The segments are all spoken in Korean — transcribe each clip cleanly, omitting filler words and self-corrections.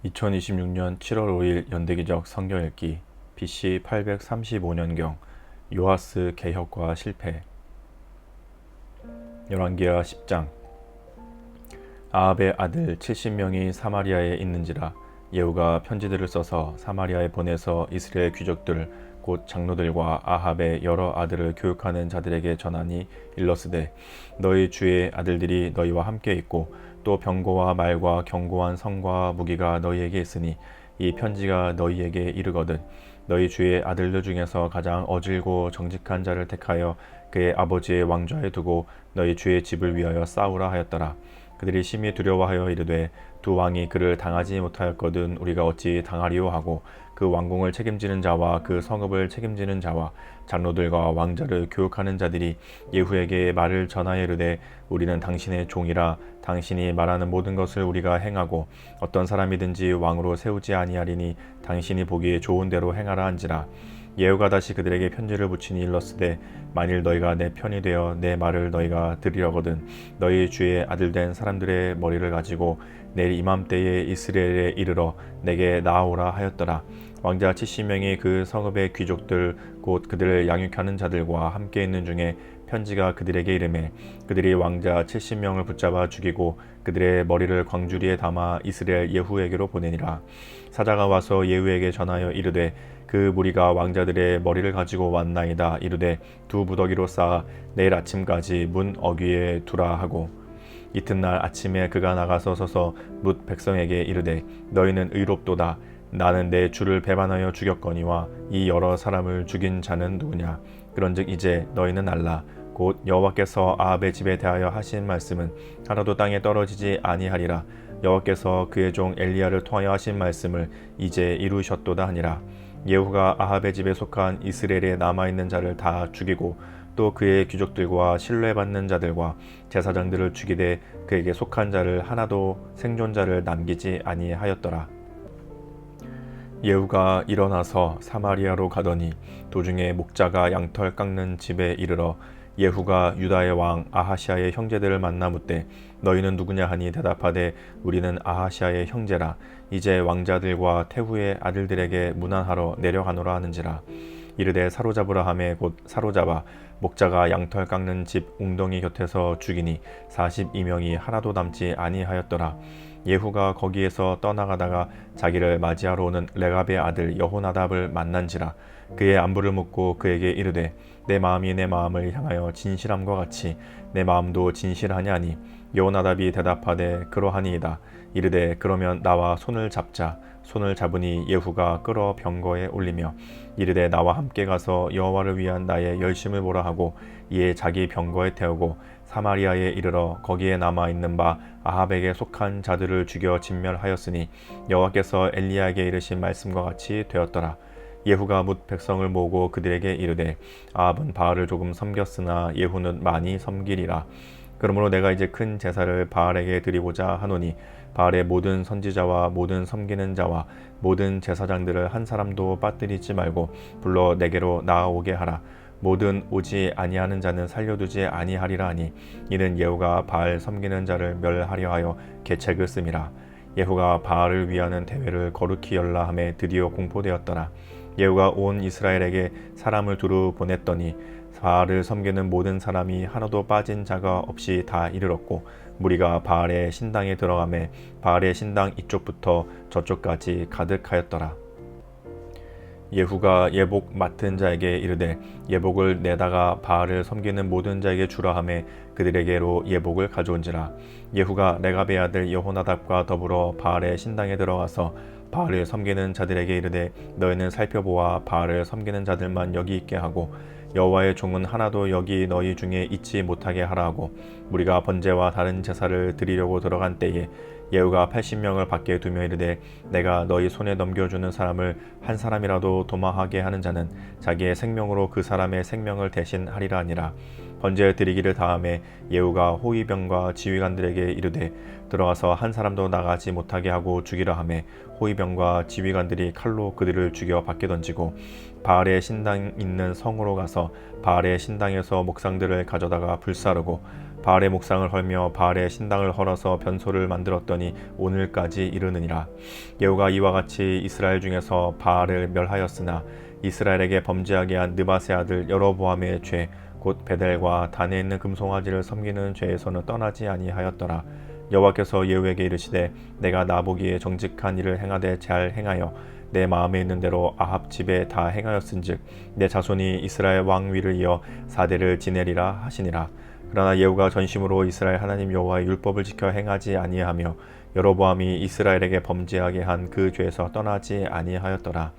2026년 7월 5일 연대기적 성경 읽기 BC 835년경 요아스 개혁과 실패. 열왕기하 10장. 아합의 아들 70명이 사마리아에 있는지라 예후가 편지들을 써서 사마리아에 보내서 이스라엘 귀족들 곧 장로들과 아합의 여러 아들을 교육하는 자들에게 전하니 일러스되 너희 주의 아들들이 너희와 함께 있고 또 병거와 말과 견고한 성과 무기가 너희에게 있으니 이 편지가 너희에게 이르거든 너희 주의 아들들 중에서 가장 어질고 정직한 자를 택하여 그의 아버지의 왕좌에 두고 너희 주의 집을 위하여 싸우라 하였더라. 그들이 심히 두려워하여 이르되 두 왕이 그를 당하지 못하였거든 우리가 어찌 당하리요 하고 그 왕궁을 책임지는 자와 그 성읍을 책임지는 자와 장로들과 왕자를 교육하는 자들이 예후에게 말을 전하여 이르되 우리는 당신의 종이라 당신이 말하는 모든 것을 우리가 행하고 어떤 사람이든지 왕으로 세우지 아니하리니 당신이 보기에 좋은 대로 행하라 한지라. 예후가 다시 그들에게 편지를 붙이니 일렀으되 만일 너희가 내 편이 되어 내 말을 너희가 들으려거든 너희 주의 아들 된 사람들의 머리를 가지고 내일 이맘때에 이스라엘에 이르러 내게 나아오라 하였더라. 왕자 70명이 그 성읍의 귀족들 곧 그들을 양육하는 자들과 함께 있는 중에 편지가 그들에게 이르매 그들이 왕자 70명을 붙잡아 죽이고 그들의 머리를 광주리에 담아 이스라엘 예후에게로 보내니라. 사자가 와서 예후에게 전하여 이르되 그 무리가 왕자들의 머리를 가지고 왔나이다. 이르되 두 무더기로 쌓아 내일 아침까지 문 어귀에 두라 하고 이튿날 아침에 그가 나가서 서서 뭇 백성에게 이르되 너희는 의롭도다. 나는 내 주를 배반하여 죽였거니와 이 여러 사람을 죽인 자는 누구냐. 그런즉 이제 너희는 알라. 곧 여호와께서 아합의 집에 대하여 하신 말씀은 하나도 땅에 떨어지지 아니하리라. 여호와께서 그의 종 엘리야를 통하여 하신 말씀을 이제 이루셨도다 하니라. 예후가 아합의 집에 속한 이스라엘에 남아있는 자를 다 죽이고 또 그의 귀족들과 신뢰받는 자들과 제사장들을 죽이되 그에게 속한 자를 하나도 생존자를 남기지 아니하였더라. 예후가 일어나서 사마리아로 가더니 도중에 목자가 양털 깎는 집에 이르러 예후가 유다의 왕 아하시아의 형제들을 만나 묻되 너희는 누구냐 하니 대답하되 우리는 아하시아의 형제라. 이제 왕자들과 태후의 아들들에게 문안하러 내려가노라 하는지라. 이르되 사로잡으라 하매 곧 사로잡아 목자가 양털 깎는 집 웅덩이 곁에서 죽이니 42명이 하나도 남지 아니하였더라. 예후가 거기에서 떠나가다가 자기를 맞이하러 오는 레갑의 아들 여호나답을 만난지라. 그의 안부를 묻고 그에게 이르되 내 마음이 내 마음을 향하여 진실함과 같이 내 마음도 진실하냐니. 여호나답이 대답하되 그러하니이다. 이르되 그러면 나와 손을 잡자. 손을 잡으니 예후가 끌어 병거에 올리며 이르되 나와 함께 가서 여호와를 위한 나의 열심을 보라 하고 이에 자기 병거에 태우고 사마리아에 이르러 거기에 남아있는 바 아합에게 속한 자들을 죽여 진멸하였으니 여호와께서 엘리야에게 이르신 말씀과 같이 되었더라. 예후가 뭇 백성을 모으고 그들에게 이르되 아합은 바알을 조금 섬겼으나 예후는 많이 섬기리라. 그러므로 내가 이제 큰 제사를 바알에게 드리고자 하노니 바알의 모든 선지자와 모든 섬기는 자와 모든 제사장들을 한 사람도 빠뜨리지 말고 불러 내게로 나아오게 하라. 모든 오지 아니하는 자는 살려두지 아니하리라 하니 이는 예후가 바알 섬기는 자를 멸하려 하여 계책을 씀이라. 예후가 바알을 위하는 대회를 거룩히 열라 하매 드디어 공포되었더라. 예후가 온 이스라엘에게 사람을 두루 보냈더니 바알을 섬기는 모든 사람이 하나도 빠진 자가 없이 다 이르렀고 무리가 바알의 신당에 들어가매 바알의 신당 이쪽부터 저쪽까지 가득하였더라. 예후가 예복 맡은 자에게 이르되 예복을 내다가 바알을 섬기는 모든 자에게 주라 하매 그들에게로 예복을 가져온지라. 예후가 레갑의 아들 여호나답과 더불어 바알의 신당에 들어가서 바알을 섬기는 자들에게 이르되 너희는 살펴보아 바알을 섬기는 자들만 여기 있게 하고 여호와의 종은 하나도 여기 너희 중에 있지 못하게 하라 하고 무리가 번제와 다른 제사를 드리려고 들어간 때에 예후가 80명을 밖에 두며 이르되 내가 너희 손에 넘겨주는 사람을 한 사람이라도 도망하게 하는 자는 자기의 생명으로 그 사람의 생명을 대신하리라 하니라. 번제 드리기를 다음에 예후가 호위병과 지휘관들에게 이르되 들어가서 한 사람도 나가지 못하게 하고 죽이라 하매 호위병과 지휘관들이 칼로 그들을 죽여 밖에 던지고 바알의 신당 있는 성으로 가서 바알의 신당에서 목상들을 가져다가 불사르고 바알의 목상을 헐며 바알의 신당을 헐어서 변소를 만들었더니 오늘까지 이르느니라. 예후가 이와 같이 이스라엘 중에서 바알을 멸하였으나 이스라엘에게 범죄하게 한 느밧의 아들 여로보암의 죄 곧 베델과 단에 있는 금송아지를 섬기는 죄에서는 떠나지 아니하였더라. 여호와께서 예후에게 이르시되 내가 나보기에 정직한 일을 행하되 잘 행하여 내 마음에 있는 대로 아합 집에 다 행하였은즉 내 자손이 이스라엘 왕 위를 이어 4대를 지내리라 하시니라. 그러나 예후가 전심으로 이스라엘 하나님 여호와의 율법을 지켜 행하지 아니하며 여로보암이 이스라엘에게 범죄하게 한 그 죄에서 떠나지 아니하였더라.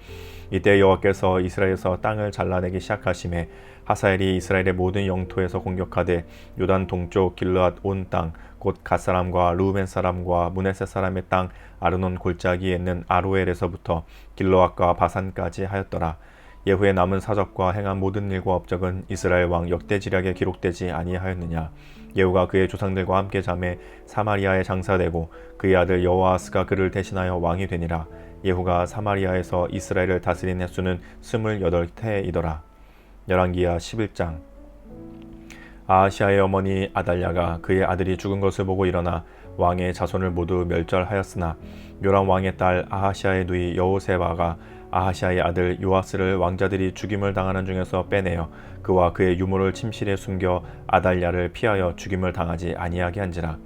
이때 여호와께서 이스라엘에서 땅을 잘라내기 시작하심에 하사엘이 이스라엘의 모든 영토에서 공격하되 요단 동쪽 길르앗 온 땅 곧 갓사람과 루벤 사람과 므낫세 사람의 땅 아르논 골짜기에 있는 아로엘에서부터 길르앗과 바산까지 하였더라. 예후의 남은 사적과 행한 모든 일과 업적은 이스라엘 왕 역대지략에 기록되지 아니하였느냐. 예후가 그의 조상들과 함께 잠에 사마리아에 장사되고 그의 아들 여호아스가 그를 대신하여 왕이 되니라. 예후가 사마리아에서 이스라엘을 다스린 횟수는 28해이더라. 열왕기하 11장. 아하시아의 어머니 아달랴가 그의 아들이 죽은 것을 보고 일어나 왕의 자손을 모두 멸절하였으나 요람 왕의 딸 아하시아의 누이 여호세바가 아하시아의 아들 요아스를 왕자들이 죽임을 당하는 중에서 빼내어 그와 그의 유모를 침실에 숨겨 아달랴를 피하여 죽임을 당하지 아니하게 한지라.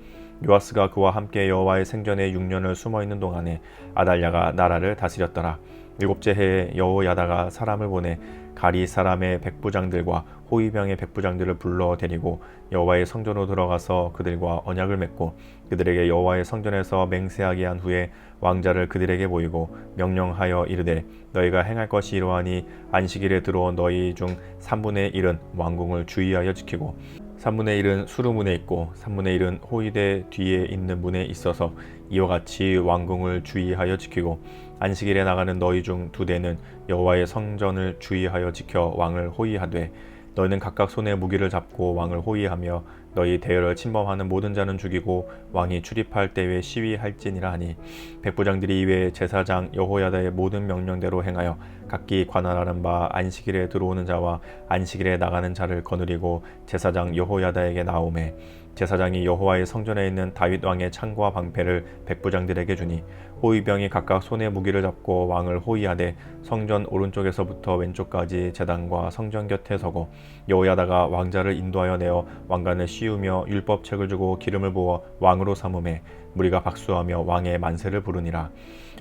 요아스가 그와 함께 여호와의 생전에 6년을 숨어있는 동안에 아달랴가 나라를 다스렸더라. 7째 해에 여호야다가 사람을 보내 가리 사람의 백부장들과 호위병의 백부장들을 불러 데리고 여호와의 성전으로 들어가서 그들과 언약을 맺고 그들에게 여호와의 성전에서 맹세하게 한 후에 왕자를 그들에게 보이고 명령하여 이르되 너희가 행할 것이 이러하니 안식일에 들어온 너희 중 3분의 1은 왕궁을 주의하여 지키고 3분의 1은 수루문에 있고 3분의 1은 호위대 뒤에 있는 문에 있어서 이와 같이 왕궁을 주의하여 지키고 안식일에 나가는 너희 중 2대는 여호와의 성전을 주의하여 지켜 왕을 호위하되 너희는 각각 손에 무기를 잡고 왕을 호위하며 너희 대열을 침범하는 모든 자는 죽이고 왕이 출입할 때에 시위할지니라 하니 백부장들이 이외에 제사장 여호야다의 모든 명령대로 행하여 각기 관할하는 바 안식일에 들어오는 자와 안식일에 나가는 자를 거느리고 제사장 여호야다에게 나오매 제사장이 여호와의 성전에 있는 다윗 왕의 창과 방패를 백부장들에게 주니 호위병이 각각 손에 무기를 잡고 왕을 호위하되 성전 오른쪽에서부터 왼쪽까지 제단과 성전 곁에 서고 여호야다가 왕자를 인도하여 내어 왕관을 씌우며 율법책을 주고 기름을 부어 왕으로 삼음에 무리가 박수하며 왕의 만세를 부르니라.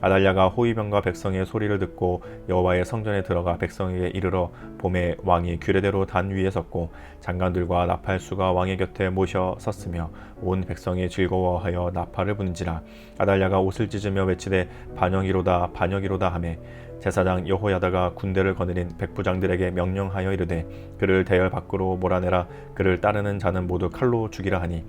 아달랴가 호위병과 백성의 소리를 듣고 여호와의 성전에 들어가 백성에게 이르러 봄에 왕이 규례대로 단 위에 섰고 장관들과 나팔수가 왕의 곁에 모셔 섰으며 온 백성이 즐거워하여 나팔을 부는지라. 아달랴가 옷을 찢으며 외치되 반역이로다 반역이로다 하매 제사장 여호야다가 군대를 거느린 백부장들에게 명령하여 이르되 그를 대열 밖으로 몰아내라. 그를 따르는 자는 모두 칼로 죽이라 하니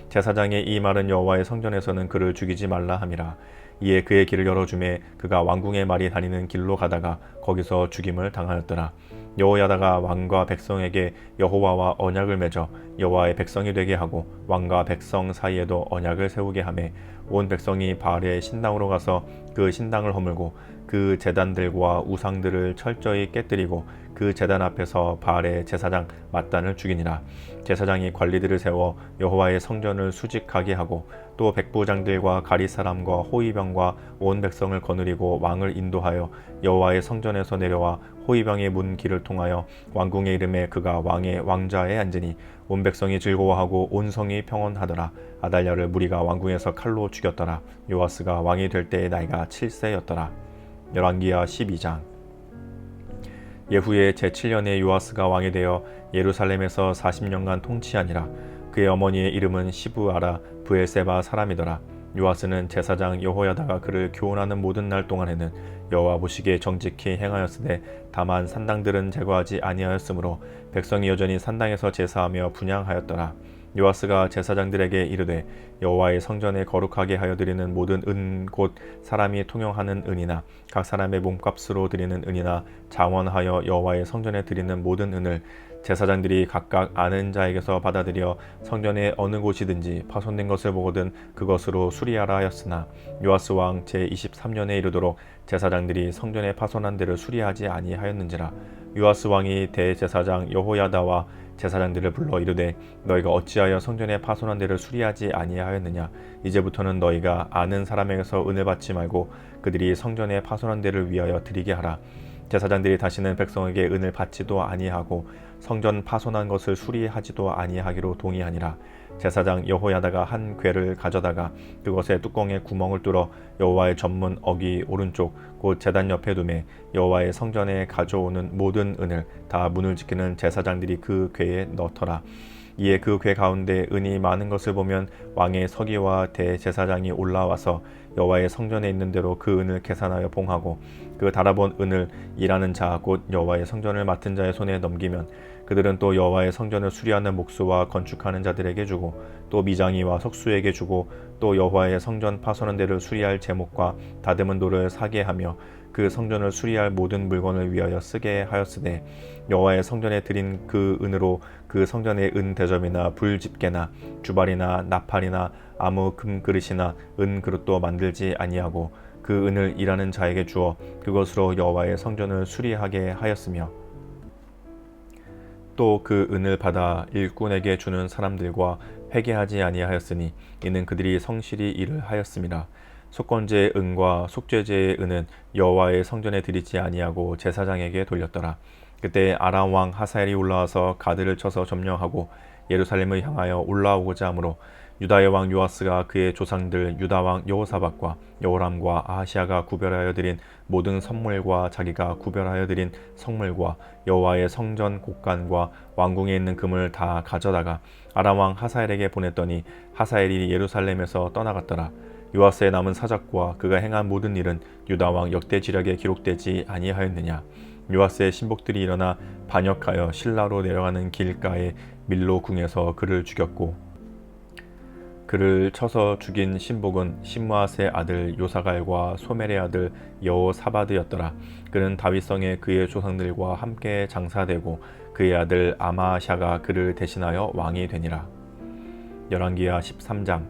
제사장의 이 말은 여호와의 성전에서는 그를 죽이지 말라 함이라. 이에 그의 길을 열어주매 그가 왕궁의 말이 다니는 길로 가다가 거기서 죽임을 당하였더라. 여호야다가 왕과 백성에게 여호와와 언약을 맺어 여호와의 백성이 되게 하고 왕과 백성 사이에도 언약을 세우게 하매 온 백성이 바알의 신당으로 가서 그 신당을 허물고 그 제단들과 우상들을 철저히 깨뜨리고 그 제단 앞에서 바알의 제사장 맏단을 죽이니라. 제사장이 관리들을 세워 여호와의 성전을 수직하게 하고 또 백부장들과 가리 사람과 호위병과 온 백성을 거느리고 왕을 인도하여 여호와의 성전에서 내려와 호위병의 문 길을 통하여 왕궁에 이름에 그가 왕의 왕좌에 앉으니 온 백성이 즐거워하고 온 성이 평온하더라. 아달랴를 무리가 왕궁에서 칼로 죽였더라. 요아스가 왕이 될 때의 나이가 7세였더라. 열왕기하 12장. 예후의 제7년에 요아스가 왕이 되어 예루살렘에서 40년간 통치하니라. 그의 어머니의 이름은 시브아라 브엘세바 사람이더라. 요아스는 제사장 여호야다가 그를 교훈하는 모든 날 동안에는 여호와 보시기에 정직히 행하였으되 다만 산당들은 제거하지 아니하였으므로 백성이 여전히 산당에서 제사하며 분향하였더라. 요아스가 제사장들에게 이르되 여호와의 성전에 거룩하게 하여 드리는 모든 은 곧 사람이 통용하는 은이나 각 사람의 몸값으로 드리는 은이나 장원하여 여호와의 성전에 드리는 모든 은을 제사장들이 각각 아는 자에게서 받아들여 성전의 어느 곳이든지 파손된 것을 보거든 그것으로 수리하라 하였으나 요아스 왕 제23년에 이르도록 제사장들이 성전에 파손한 데를 수리하지 아니하였는지라. 요아스 왕이 대제사장 여호야다와 제사장들을 불러 이르되 너희가 어찌하여 성전에 파손한 데를 수리하지 아니하였느냐. 이제부터는 너희가 아는 사람에게서 은을 받지 말고 그들이 성전에 파손한 데를 위하여 드리게 하라. 제사장들이 다시는 백성에게 은을 받지도 아니하고 성전 파손한 것을 수리하지도 아니하기로 동의하니라. 제사장 여호야다가 한 궤를 가져다가 그것의 뚜껑에 구멍을 뚫어 여호와의 전문 어귀 오른쪽 곧 제단 옆에 두매 여호와의 성전에 가져오는 모든 은을 다 문을 지키는 제사장들이 그 궤에 넣더라. 이에 그 궤 가운데 은이 많은 것을 보면 왕의 서기와 대제사장이 올라와서 여호와의 성전에 있는 대로 그 은을 계산하여 봉하고 그 달아본 은을 일하는 자 곧 여호와의 성전을 맡은 자의 손에 넘기면 그들은 또 여호와의 성전을 수리하는 목수와 건축하는 자들에게 주고 또 미장이와 석수에게 주고 또 여호와의 성전 파손한 데를 수리할 제목과 다듬은 돌을 사게 하며 그 성전을 수리할 모든 물건을 위하여 쓰게 하였으되 여호와의 성전에 드린 그 은으로 그 성전의 은 대접이나 불집게나 주발이나 나팔이나 아무 금 그릇이나 은 그릇도 만들지 아니하고 그 은을 일하는 자에게 주어 그것으로 여호와의 성전을 수리하게 하였으며 또 그 은을 받아 일꾼에게 주는 사람들과 회개하지 아니하였으니 이는 그들이 성실히 일을 하였음이라. 속건제의 은과 속죄제의 은은 여호와의 성전에 드리지 아니하고 제사장에게 돌렸더라. 그때 아람 왕 하사엘이 올라와서 가드를 쳐서 점령하고 예루살렘을 향하여 올라오고자 하므로 유다의 왕 요아스가 그의 조상들 유다 왕 여호사밧과 여호람과 아하시아가 구별하여 드린 모든 선물과 자기가 구별하여 드린 성물과 여호와의 성전 곳간과 왕궁에 있는 금을 다 가져다가 아람 왕 하사엘에게 보냈더니 하사엘이 예루살렘에서 떠나갔더라. 요아스의 남은 사적과 그가 행한 모든 일은 유다 왕 역대 지략에 기록되지 아니하였느냐. 요아스의 신복들이 일어나 반역하여 실라로 내려가는 길가에 밀로 궁에서 그를 죽였고 그를 쳐서 죽인 신복은 심므앗의 아들 요사갈과 소멜의 아들 여호사바드였더라. 그는 다윗성에 그의 조상들과 함께 장사되고 그의 아들 아마샤가 그를 대신하여 왕이 되니라. 열왕기하 13장.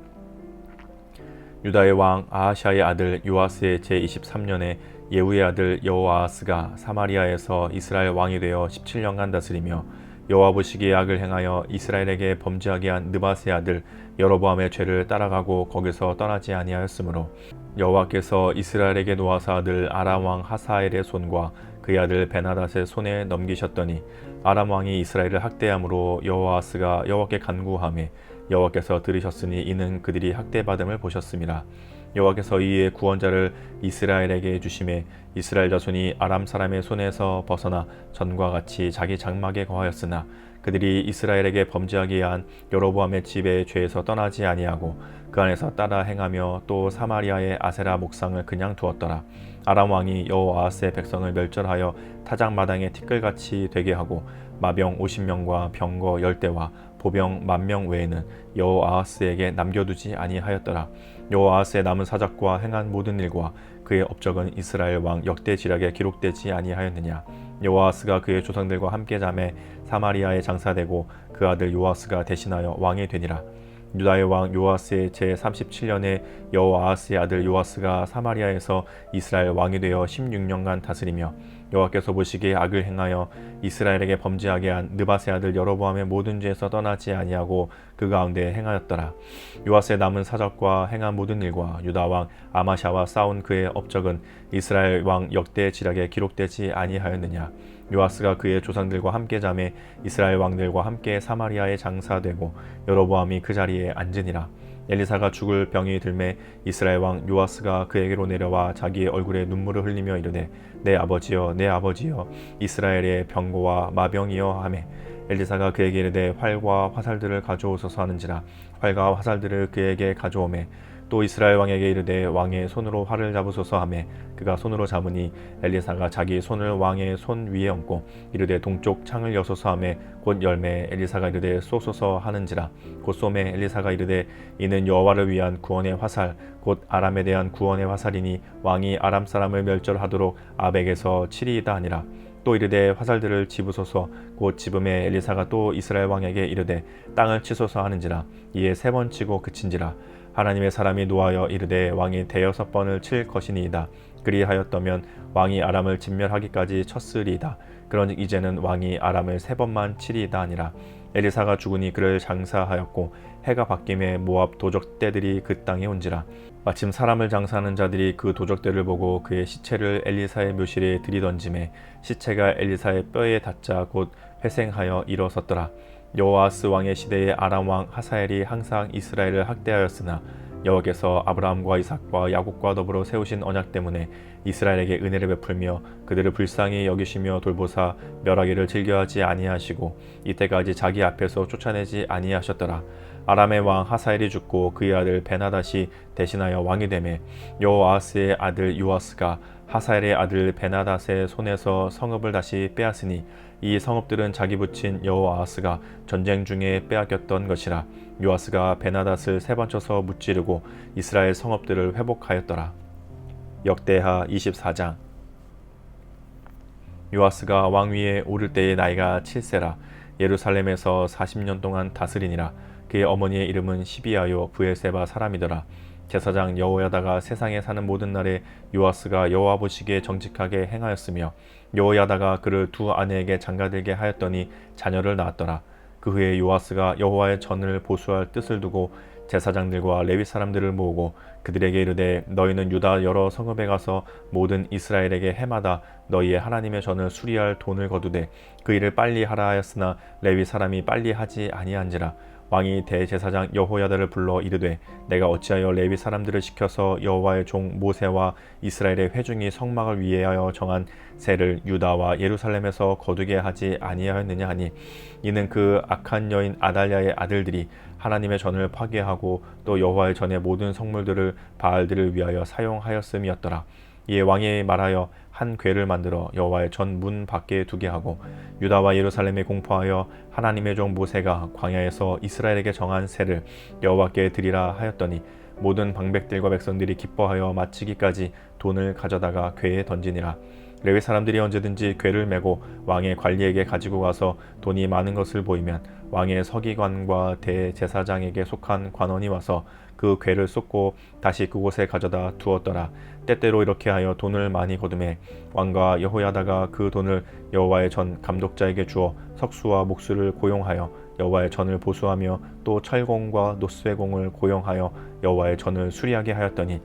유다의 왕 아하샤의 아들 요아스의 제23년에 예후의 아들 여호아하스가 사마리아에서 이스라엘 왕이 되어 17년간 다스리며 여호와 보시기에 악을 행하여 이스라엘에게 범죄하게 한 느밧의 아들 여로보암의 죄를 따라가고 거기서 떠나지 아니하였으므로 여호와께서 이스라엘에게 노아사 아들 아람 왕 하사엘의 손과 그의 아들 베나닷의 손에 넘기셨더니 아람 왕이 이스라엘을 학대함으로 여호아스가 여호와께 간구하매 여호와께서 들으셨으니 이는 그들이 학대받음을 보셨음이라. 여호와께서 이에 구원자를 이스라엘에게 주심에 이스라엘 자손이 아람 사람의 손에서 벗어나 전과 같이 자기 장막에 거하였으나 그들이 이스라엘에게 범죄하게 한 여로보암의 집의 죄에서 떠나지 아니하고 그 안에서 따라 행하며 또 사마리아의 아세라 목상을 그냥 두었더라. 아람 왕이 여호아스의 백성을 멸절하여 타작마당에 티끌같이 되게 하고 마병 50명과 병거 10대와 보병 10,000명 외에는 여호아하스에게 남겨두지 아니하였더라. 여호아하스의 남은 사적과 행한 모든 일과 그의 업적은 이스라엘 왕 역대 지략에 기록되지 아니하였느냐. 여호아하스가 그의 조상들과 함께 잠에 사마리아에 장사되고 그 아들 요아스가 대신하여 왕이 되니라. 유다의 왕 요아스의 제37년에 여호아하스의 아들 요아스가 사마리아에서 이스라엘 왕이 되어 16년간 다스리며 여호와께서 보시기에 악을 행하여 이스라엘에게 범죄하게 한 느밧의 아들 여로보암의 모든 죄에서 떠나지 아니하고 그 가운데 행하였더라. 요아스의 남은 사적과 행한 모든 일과 유다 왕 아마샤와 싸운 그의 업적은 이스라엘 왕 역대 지략에 기록되지 아니하였느냐. 요아스가 그의 조상들과 함께 잠에 이스라엘 왕들과 함께 사마리아에 장사되고 여로보암이 그 자리에 앉으니라. 엘리사가 죽을 병이 들매 이스라엘 왕 요아스가 그에게로 내려와 자기의 얼굴에 눈물을 흘리며 이르되 내 아버지여 내 아버지여 이스라엘의 병고와 마병이여 하매 엘리사가 그에게 이르되 활과 화살들을 가져오소서 하는지라. 활과 화살들을 그에게 가져오매 또 이스라엘 왕에게 이르되 왕의 손으로 활을 잡으소서 하매 그가 손으로 잡으니 엘리사가 자기 손을 왕의 손 위에 얹고 이르되 동쪽 창을 여소서 하매 곧 열매 엘리사가 이르되 쏘소서 하는지라. 곧 쏘매 엘리사가 이르되 이는 여호와를 위한 구원의 화살 곧 아람에 대한 구원의 화살이니 왕이 아람 사람을 멸절하도록 아벡에서 치리이다 하니라. 또 이르되 화살들을 집으소서. 곧 집음에 엘리사가 또 이스라엘 왕에게 이르되 땅을 치소서 하는지라. 이에 3번 치고 그친지라. 하나님의 사람이 노하여 이르되 왕이 5번을 칠 것이니이다. 그리하였다면 왕이 아람을 진멸하기까지 쳤으리이다. 그런즉 이제는 왕이 아람을 3번만 치리이다 하니라. 엘리사가 죽으니 그를 장사하였고 해가 바뀜에 모압 도적대들이 그 땅에 온지라. 마침 사람을 장사하는 자들이 그 도적대를 보고 그의 시체를 엘리사의 묘실에 들이던짐에 시체가 엘리사의 뼈에 닿자 곧 회생하여 일어섰더라. 여호아스 왕의 시대에 아람 왕 하사엘이 항상 이스라엘을 학대하였으나 여호와께서 아브라함과 이삭과 야곱과 더불어 세우신 언약 때문에 이스라엘에게 은혜를 베풀며 그들을 불쌍히 여기시며 돌보사 멸하기를 즐겨하지 아니하시고 이때까지 자기 앞에서 쫓아내지 아니하셨더라. 아람의 왕 하사엘이 죽고 그의 아들 베나닷이 대신하여 왕이 되매 여호아스의 아들 요아스가 하사엘의 아들 베나닷의 손에서 성읍을 다시 빼앗으니 이 성읍들은 자기 부친 여호아스가 전쟁 중에 빼앗겼던 것이라. 요아스가 베나닷을 3번 쳐서 무찌르고 이스라엘 성읍들을 회복하였더라. 역대하 24장. 요아스가 왕위에 오를 때의 나이가 7세라. 예루살렘에서 40년 동안 다스리니라. 그의 어머니의 이름은 시비아요 브엘세바 사람이더라. 제사장 여호야다가 세상에 사는 모든 날에 요아스가 여호와 보시기에 정직하게 행하였으며 여호야다가 그를 2 아내에게 장가들게 하였더니 자녀를 낳았더라. 그 후에 요아스가 여호와의 전을 보수할 뜻을 두고 제사장들과 레위 사람들을 모으고 그들에게 이르되 너희는 유다 여러 성읍에 가서 모든 이스라엘에게 해마다 너희의 하나님의 전을 수리할 돈을 거두되 그 일을 빨리 하라 하였으나 레위 사람이 빨리 하지 아니한지라. 왕이 대제사장 여호야다를 불러 이르되 내가 어찌하여 레위 사람들을 시켜서 여호와의 종 모세와 이스라엘의 회중이 성막을 위하여 정한 세를 유다와 예루살렘에서 거두게 하지 아니하였느냐 하니 이는 그 악한 여인 아달랴의 아들들이 하나님의 전을 파괴하고 또 여호와의 전의 모든 성물들을 바알들을 위하여 사용하였음이었더라. 이에 왕이 말하여 한 궤를 만들어 여호와의 전 문 밖에 두게 하고 유다와 예루살렘에 공포하여 하나님의 종 모세가 광야에서 이스라엘에게 정한 세를 여호와께 드리라 하였더니 모든 방백들과 백성들이 기뻐하여 마치기까지 돈을 가져다가 궤에 던지니라. 레위 사람들이 언제든지 궤를 메고 왕의 관리에게 가지고 가서 돈이 많은 것을 보이면 왕의 서기관과 대제사장에게 속한 관원이 와서 그 궤를 쏟고 다시 그곳에 가져다 두었더라. 때때로 이렇게 하여 돈을 많이 거두매 왕과 여호야다가 그 돈을 여호와의 전 감독자에게 주어 석수와 목수를 고용하여 여호와의 전을 보수하며 또 철공과 노쇠공을 고용하여 여호와의 전을 수리하게 하였더니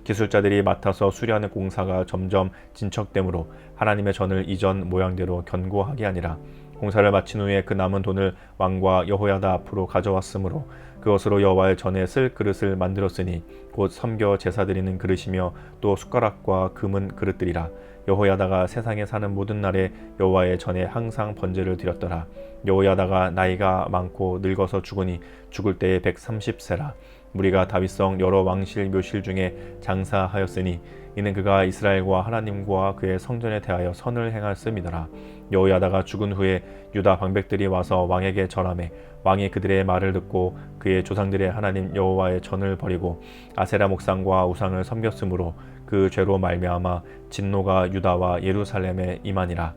기술자들이 맡아서 수리하는 공사가 점점 진척되므로 하나님의 전을 이전 모양대로 견고하게 하니라. 공사를 마친 후에 그 남은 돈을 왕과 여호야다 앞으로 가져왔으므로 그것으로 여호와의 전에 쓸 그릇을 만들었으니 곧 섬겨 제사 드리는 그릇이며 또 숟가락과 금은 그릇들이라. 여호야다가 세상에 사는 모든 날에 여호와의 전에 항상 번제를 드렸더라. 여호야다가 나이가 많고 늙어서 죽으니 죽을 때에 130세라. 무리가 다윗성 여러 왕실 묘실 중에 장사하였으니 이는 그가 이스라엘과 하나님과 그의 성전에 대하여 선을 행하였음이더라. 여호야다가 죽은 후에 유다 방백들이 와서 왕에게 절하매 왕이 그들의 말을 듣고 그의 조상들의 하나님 여호와의 전을 버리고 아세라 목상과 우상을 섬겼으므로 그 죄로 말미암아 진노가 유다와 예루살렘에 임하니라.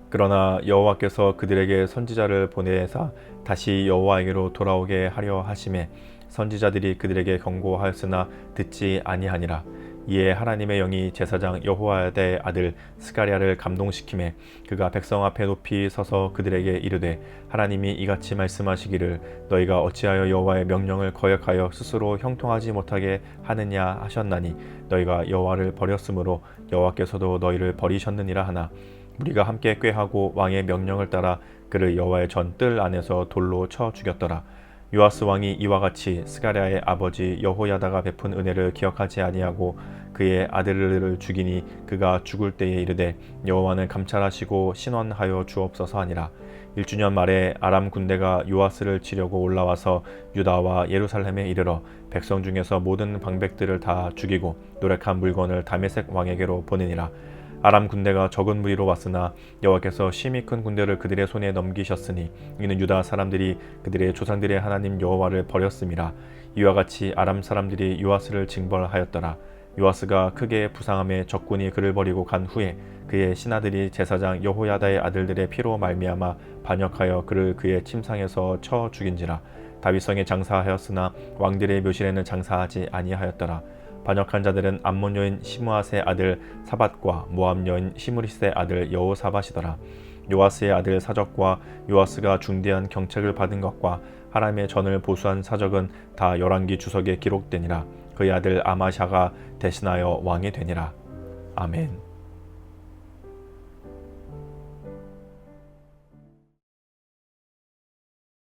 그러나 여호와께서 그들에게 선지자를 보내사 다시 여호와에게로 돌아오게 하려 하심에 선지자들이 그들에게 경고하였으나 듣지 아니하니라. 이에 하나님의 영이 제사장 여호야다의 아들 스가랴를 감동시키매 그가 백성 앞에 높이 서서 그들에게 이르되 하나님이 이같이 말씀하시기를 너희가 어찌하여 여호와의 명령을 거역하여 스스로 형통하지 못하게 하느냐 하셨나니 너희가 여호와를 버렸으므로 여호와께서도 너희를 버리셨느니라 하나 우리가 함께 꾀하고 왕의 명령을 따라 그를 여호와의 전 뜰 안에서 돌로 쳐 죽였더라. 요아스 왕이 이와 같이 스가랴의 아버지 여호야다가 베푼 은혜를 기억하지 아니하고 그의 아들을 죽이니 그가 죽을 때에 이르되 여호와는 감찰하시고 신원하여 주옵소서 하니라. 1주년 말에 아람 군대가 요아스를 치려고 올라와서 유다와 예루살렘에 이르러 백성 중에서 모든 방백들을 다 죽이고 노력한 물건을 다메섹 왕에게로 보내니라. 아람 군대가 적은 무리로 왔으나 여호와께서 심히 큰 군대를 그들의 손에 넘기셨으니 이는 유다 사람들이 그들의 조상들의 하나님 여호와를 버렸음이라. 이와 같이 아람 사람들이 요아스를 징벌하였더라. 요아스가 크게 부상함에 적군이 그를 버리고 간 후에 그의 신하들이 제사장 여호야다의 아들들의 피로 말미암아 반역하여 그를 그의 침상에서 쳐 죽인지라. 다윗성에 장사하였으나 왕들의 묘실에는 장사하지 아니하였더라. 반역한 자들은 암몬 여인 시므앗의 아들 사밧과 모압 여인 시므리스의 아들 여호사밧이더라. 요아스의 아들 사적과 요아스가 중대한 경책을 받은 것과 하람의 전을 보수한 사적은 다 열왕기 주석에 기록되니라. 그의 아들 아마샤가 대신하여 왕이 되니라. 아멘.